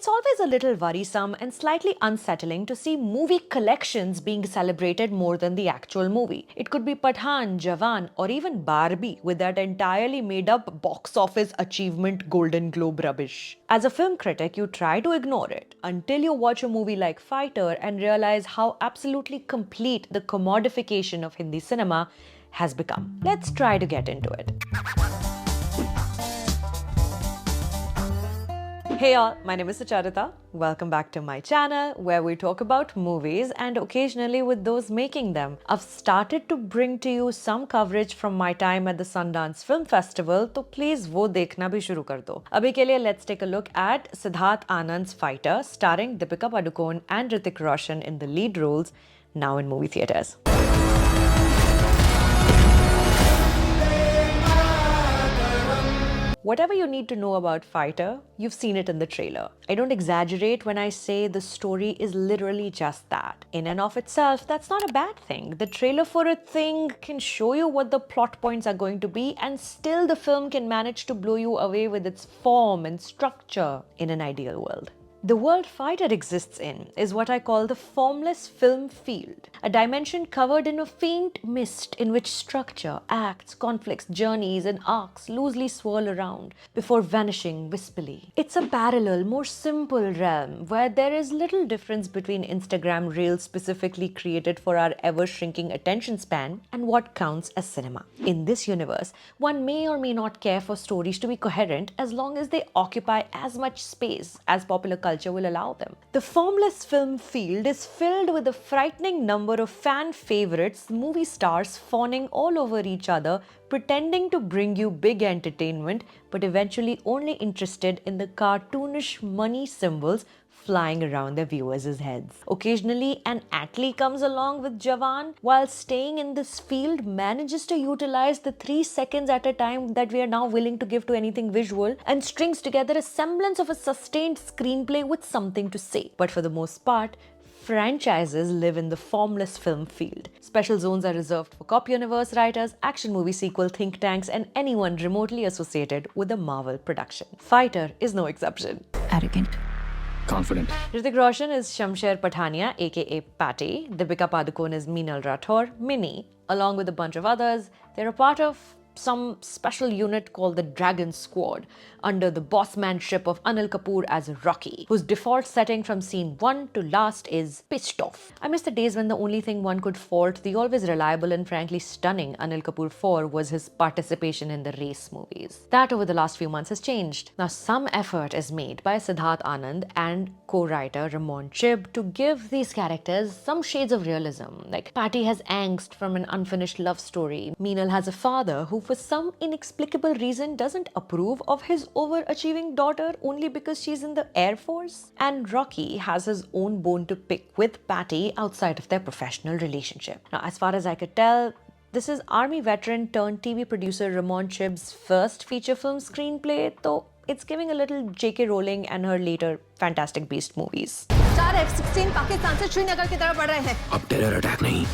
It's always a little worrisome and slightly unsettling to see movie collections being celebrated more than the actual movie. It could be Pathaan, Jawan, or even Barbie with that entirely made up box office achievement Golden Globe rubbish. As a film critic, you try to ignore it until you watch a movie like Fighter and realize how absolutely complete the commodification of Hindi cinema has become. Let's try to get into it. Hey all, my name is Sucharita. Welcome back to my channel where we talk about movies and occasionally with those making them. I've started to bring to you some coverage from my time at the Sundance Film Festival, so please wo dekhna bhi shuru kar do. Abhi ke liye let's take a look at Siddharth Anand's Fighter starring Deepika Padukone and Hrithik Roshan in the lead roles, now in movie theaters. Whatever you need to know about Fighter, you've seen it in the trailer. I don't exaggerate when I say the story is literally just that. In and of itself, that's not a bad thing. The trailer for a thing can show you what the plot points are going to be, and still the film can manage to blow you away with its form and structure in an ideal world. The world Fighter exists in is what I call the formless film field, a dimension covered in a faint mist in which structure, acts, conflicts, journeys, and arcs loosely swirl around before vanishing wispily. It's a parallel, more simple realm where there is little difference between Instagram reels specifically created for our ever-shrinking attention span and what counts as cinema. In this universe, one may or may not care for stories to be coherent as long as they occupy as much space as popular culture will allow them. The formless film field is filled with a frightening number of fan favorites, movie stars fawning all over each other, pretending to bring you big entertainment, but eventually only interested in the cartoonish money symbols flying around their viewers' heads. Occasionally, an athlete comes along with Jawan, while staying in this field manages to utilize the 3 seconds at a time that we are now willing to give to anything visual and strings together a semblance of a sustained screenplay with something to say. But for the most part, franchises live in the formless film field. Special zones are reserved for cop universe writers, action movie sequel think tanks, and anyone remotely associated with a Marvel production. Fighter is no exception. Arrogant. Confident. Hrithik Roshan is Shamsher Pathania, aka Patty. Deepika Padukone is Meenal Rathore, Minnie. Along with a bunch of others, they're a part of some special unit called the Dragon Squad, under the bossmanship of Anil Kapoor as Rocky, whose default setting from scene 1 to last is pissed off. I miss the days when the only thing one could fault the always reliable and frankly stunning Anil Kapoor for was his participation in the race movies. That over the last few months has changed. Now some effort is made by Siddharth Anand and co-writer Ramon Chib to give these characters some shades of realism. Like Patty has angst from an unfinished love story. Meenal has a father who for some inexplicable reason doesn't approve of his overachieving daughter only because she's in the Air Force. And Rocky has his own bone to pick with Patty outside of their professional relationship. Now, as far as I could tell, this is Army veteran turned TV producer Ramon Chib's first feature film screenplay, though it's giving a little J.K. Rowling and her later Fantastic Beast movies. 4 F-16 Pakistan से श्रीनगर की तरफ बढ़ रहे हैं। अब terror attack नहीं,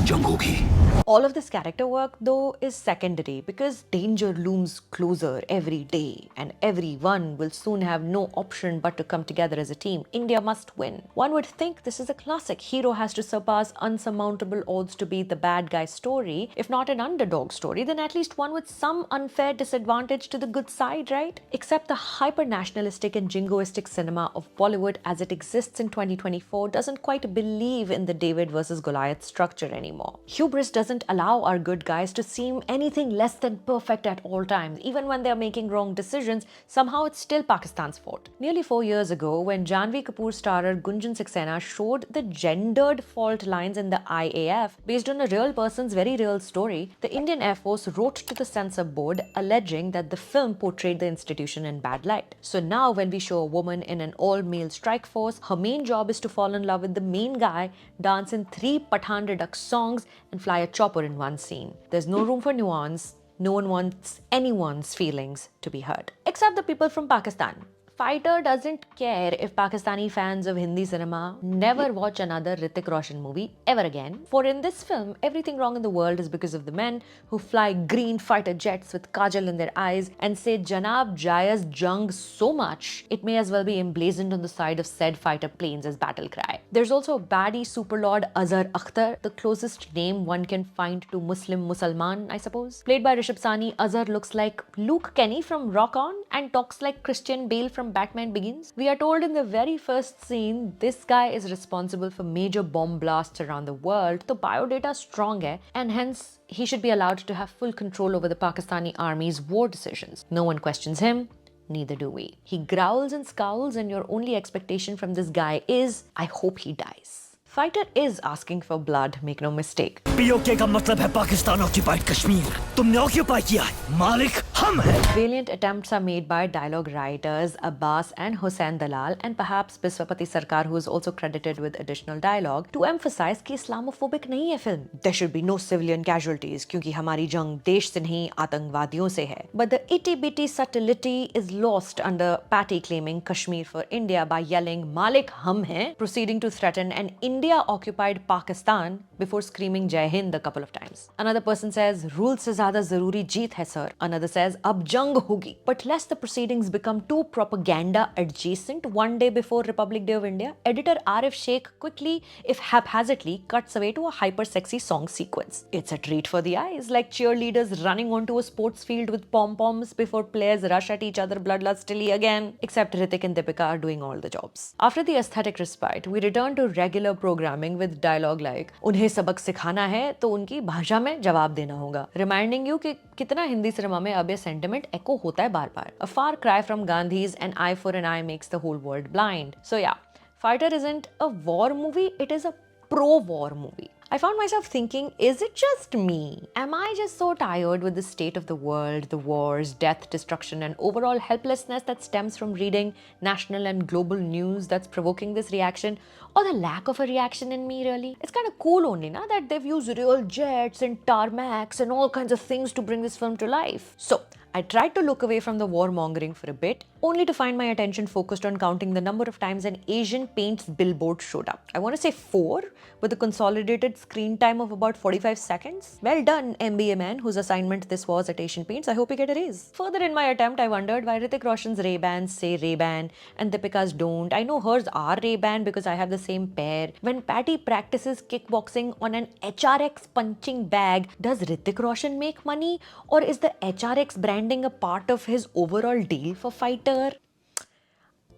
जंग होगी। All of this character work, though, is secondary because danger looms closer every day and everyone will soon have no option but to come together as a team. India must win. One would think this is a classic hero has to surpass unsurmountable odds to beat the bad guy story. If not an underdog story, then at least one with some unfair disadvantage to the good side, right? Except the hyper-nationalistic and jingoistic cinema of Bollywood as it exists in 2024 doesn't quite believe in the David versus Goliath structure anymore. Hubris doesn't allow our good guys to seem anything less than perfect at all times. Even when they're making wrong decisions, somehow it's still Pakistan's fault. Nearly 4 years ago, when Janhvi Kapoor starrer Gunjan Saxena showed the gendered fault lines in the IAF based on a real person's very real story, the Indian Air Force wrote to the censor board alleging that the film portrayed the institution in bad light. So now when we show a woman in an all-male strike force, her main job is to fall in love with the main guy, dance in 3 Pathaan Redux songs, and fly a chopper in one scene. There's no room for nuance. No one wants anyone's feelings to be hurt. Except the people from Pakistan. Fighter doesn't care if Pakistani fans of Hindi cinema never watch another Hrithik Roshan movie ever again. For in this film, everything wrong in the world is because of the men who fly green fighter jets with kajal in their eyes and say Janab Jayaz Jung so much, it may as well be emblazoned on the side of said fighter planes as battle cry. There's also a baddie superlord Azhar Akhtar, the closest name one can find to Musalman, I suppose. Played by Rishabh Sani, Azhar looks like Luke Kenny from Rock On and talks like Christian Bale from Batman Begins. We are told in the very first scene this guy is responsible for major bomb blasts around the world, so biodata strong hai, and hence he should be allowed to have full control over the Pakistani army's war decisions. No one questions him. Neither do we. He growls and scowls, and your only expectation from this guy is, I hope he dies. Fighter is asking for blood, make no mistake. POK का मतलब है Pakistan occupied Kashmir. तुमने occupy किया है. मालिक हम हैं. Valiant attempts are made by dialogue writers Abbas and Hussain Dalal, and perhaps Biswapati Sarkar, who is also credited with additional dialogue, to emphasize कि Islamophobic नहीं है film. There should be no civilian casualties क्योंकि हमारी जंग देश से नहीं आतंकवादियों से है. But the itty-bitty subtlety is lost under Patty claiming Kashmir for India by yelling Malik hum hai, proceeding to threaten an India-occupied Pakistan before screaming Jai Hind a couple of times. Another person says, rule se zyada zaruri jeet hai sir. Another says, ab jang hogi. But lest the proceedings become too propaganda adjacent, one day before Republic Day of India, editor Arif Sheikh quickly, if haphazardly, cuts away to a hyper-sexy song sequence. It's a treat for the eyes, like cheerleaders running onto a sports field with pom-poms before players rush at each other bloodlustily again. Except Hrithik and Deepika are doing all the jobs. After the aesthetic respite, we return to regular programming with dialogue like उन्हें सबक सिखाना है तो उनकी भाषा में जवाब देना होगा, reminding you कि कितना हिंदी सिनेमा में अब ये sentiment echo होता है बार-बार. A far cry from Gandhi's an eye for an eye makes the whole world blind. So yeah, Fighter isn't a war movie, it is a pro-war movie. I found myself thinking, is it just me? Am I just so tired with the state of the world, the wars, death, destruction, and overall helplessness that stems from reading national and global news that's provoking this reaction? Or the lack of a reaction in me, really? It's kind of cool only, na, that they've used real jets and tarmacs and all kinds of things to bring this film to life. So, I tried to look away from the warmongering for a bit, only to find my attention focused on counting the number of times an Asian Paints billboard showed up. I want to say 4, with a consolidated screen time of about 45 seconds. Well done, MBA man, whose assignment this was at Asian Paints. I hope you get a raise. Further in my attempt, I wondered why Hrithik Roshan's Ray-Bans say Ray-Ban and Deepika's don't. I know hers are Ray-Ban because I have the same pair. When Patty practices kickboxing on an HRX punching bag, does Hrithik Roshan make money? Or is the HRX branding a part of his overall deal for Fighter?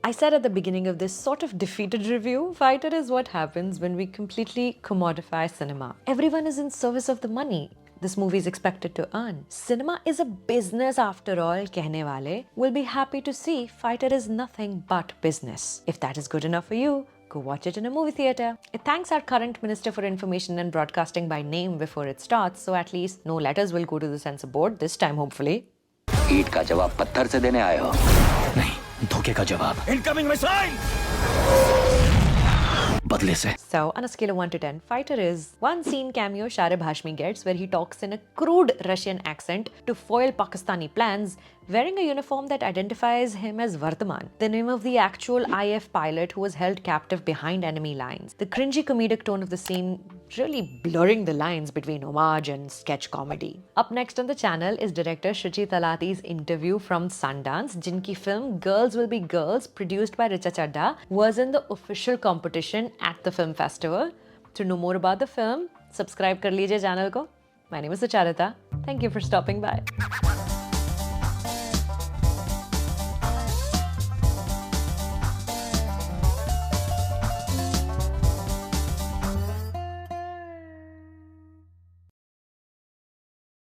I said at the beginning of this sort of defeated review, Fighter is what happens when we completely commodify cinema. Everyone is in service of the money this movie is expected to earn. Cinema is a business after all, kehne wale will be happy to see Fighter is nothing but business. If that is good enough for you, go watch it in a movie theatre. It thanks our current Minister for Information and Broadcasting by name before it starts, so at least no letters will go to the censor board this time, hopefully. ईंट का जवाब पत्थर से देने आए हो? नहीं, धोखे का जवाब. Incoming missile. बदले से. So, on a scale of 1 to 10, Fighter is one scene cameo Sharib Hashmi gets where he talks in a crude Russian accent to foil Pakistani plans, wearing a uniform that identifies him as Vardhaman, the name of the actual IF pilot who was held captive behind enemy lines. The cringy comedic tone of the scene really blurring the lines between homage and sketch comedy. Up next on the channel is director Shruti Talati's interview from Sundance, jinki film Girls Will Be Girls, produced by Richa Chadda, was in the official competition at the film festival. To know more about the film, subscribe kar lijiye channel ko. My name is Sucharita. Thank you for stopping by.